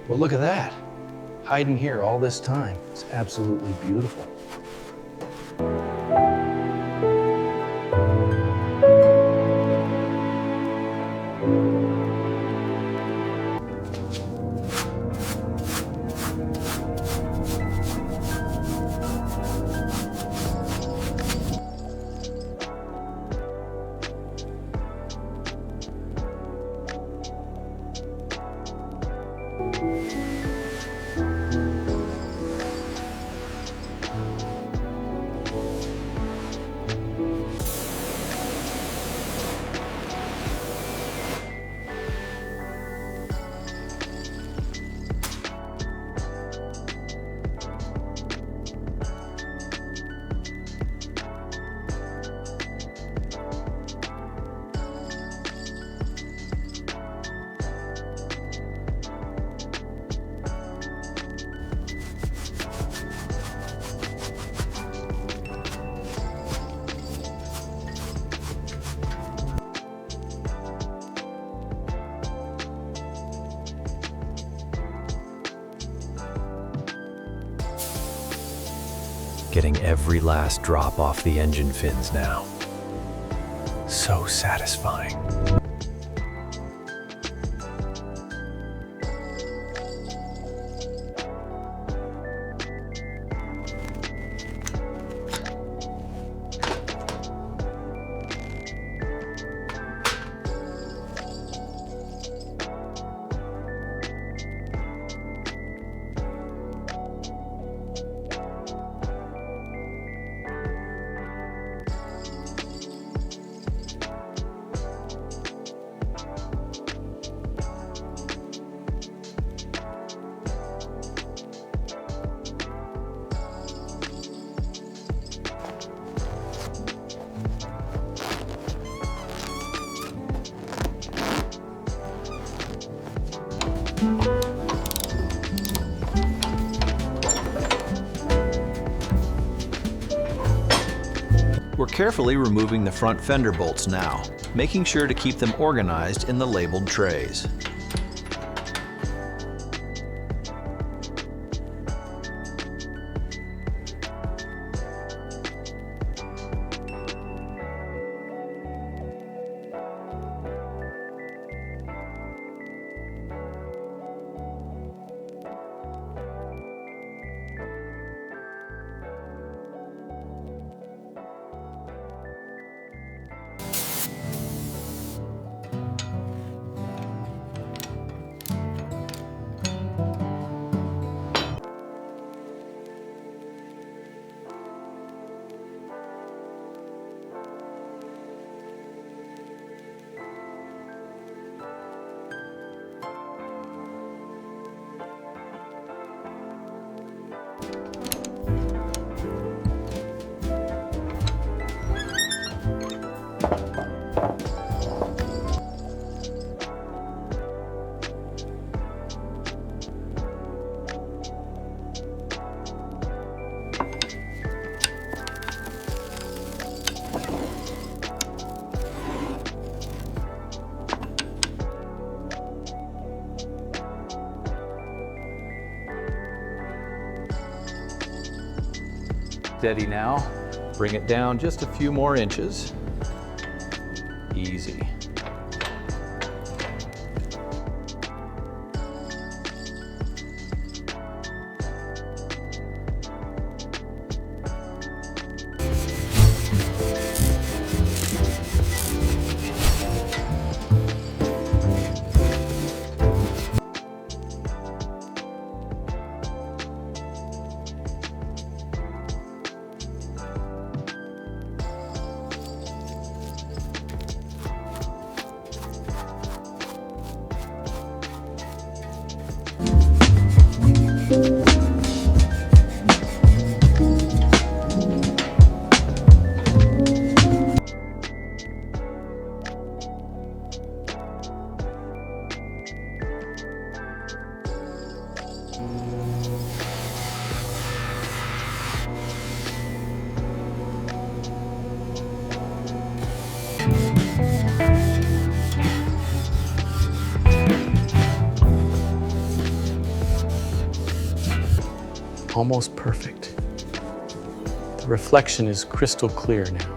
Well, look at that. Hiding here all this time. It's absolutely beautiful. Getting every last drop off the engine fins now. So satisfying. We're carefully removing the front fender bolts now, making sure to keep them organized in the labeled trays. Steady now. Bring it down just a few more inches. Easy. almost perfect. The reflection is crystal clear now.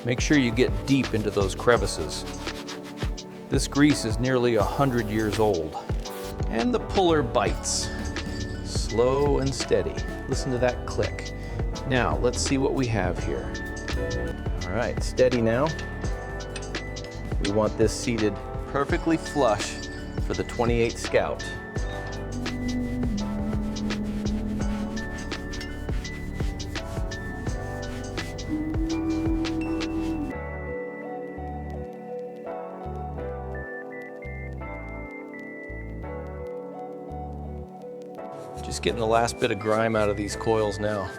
Make sure you get deep into those crevices. This grease is nearly 100 years old. And the puller bites. Slow and steady. Listen to that click. Now, let's see what we have here. All right, steady now. We want this seated perfectly flush for the 28 Scout. Just getting the last bit of grime out of these coils now.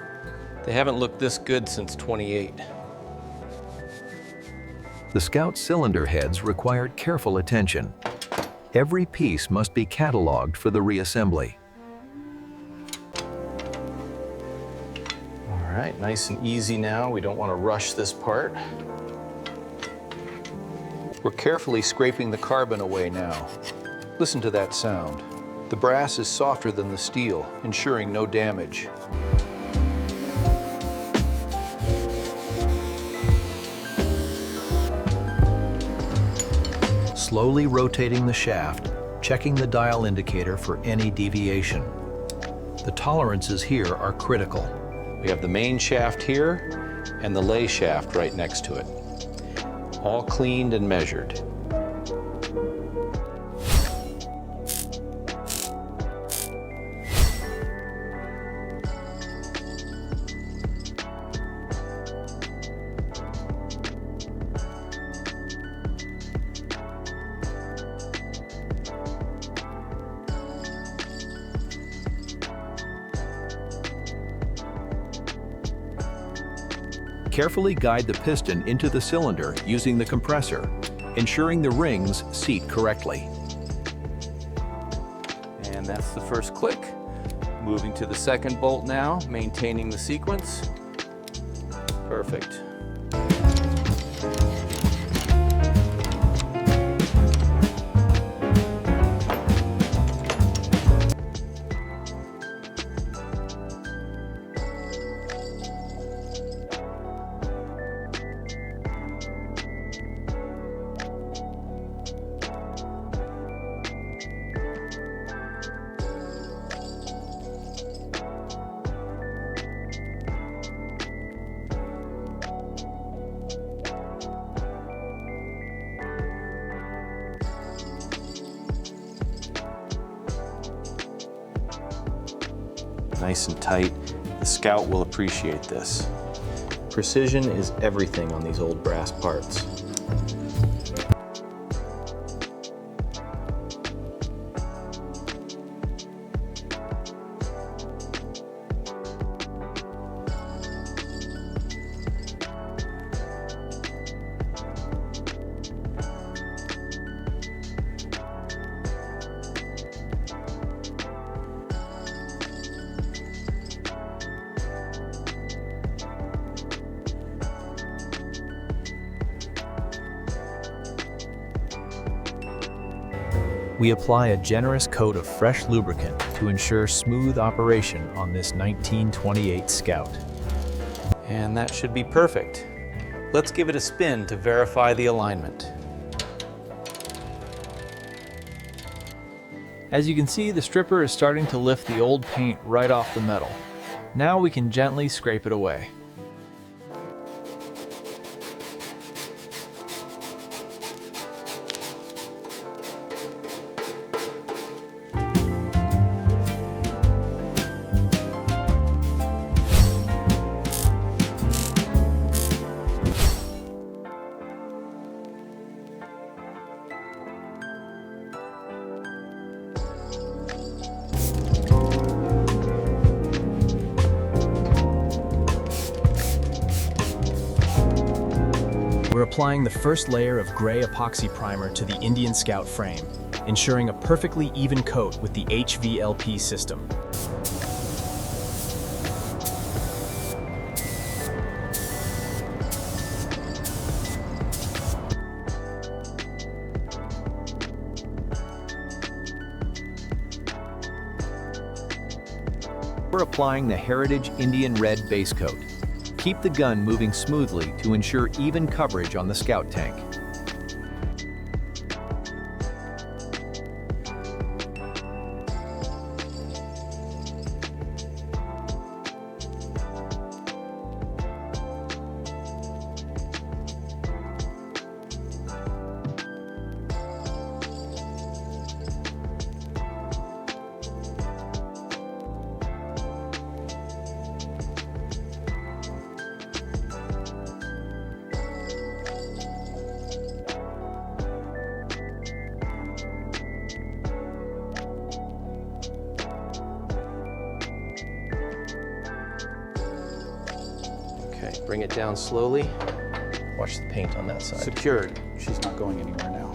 They haven't looked this good since 28. The Scout cylinder heads required careful attention. Every piece must be cataloged for the reassembly. All right, nice and easy now. We don't want to rush this part. We're carefully scraping the carbon away now. Listen to that sound. The brass is softer than the steel, ensuring no damage. Slowly rotating the shaft, checking the dial indicator for any deviation. The tolerances here are critical. We have the main shaft here and the lay shaft right next to it. All cleaned and measured. Carefully guide the piston into the cylinder using the compressor, ensuring the rings seat correctly. And that's the first click. Moving to the second bolt now, maintaining the sequence. Perfect. Nice and tight. The Scout will appreciate this. Precision is everything on these old brass parts. We apply a generous coat of fresh lubricant to ensure smooth operation on this 1928 Scout. And that should be perfect. Let's give it a spin to verify the alignment. As you can see, the stripper is starting to lift the old paint right off the metal. Now we can gently scrape it away. We're applying the first layer of gray epoxy primer to the Indian Scout frame, ensuring a perfectly even coat with the HVLP system. We're applying the Heritage Indian Red base coat. Keep the gun moving smoothly to ensure even coverage on the Scout tank. Okay, bring it down slowly. Watch the paint on that side. Secured. She's not going anywhere now.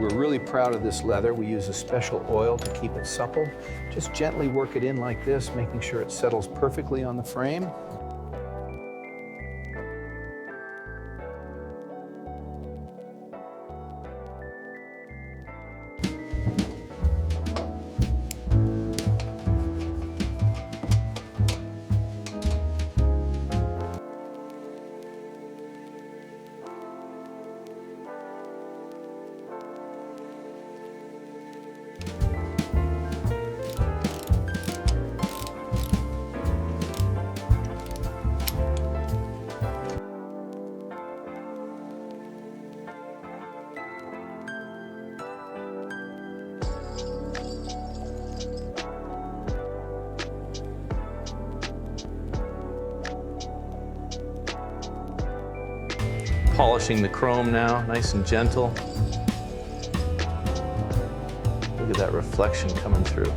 We're really proud of this leather. We use a special oil to keep it supple. Just gently work it in like this, making sure it settles perfectly on the frame. Polishing the chrome now, nice and gentle. Look at that reflection coming through.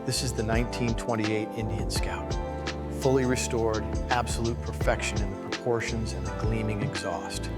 This is the 1928 Indian Scout. Fully restored, absolute perfection in the proportions and the gleaming exhaust.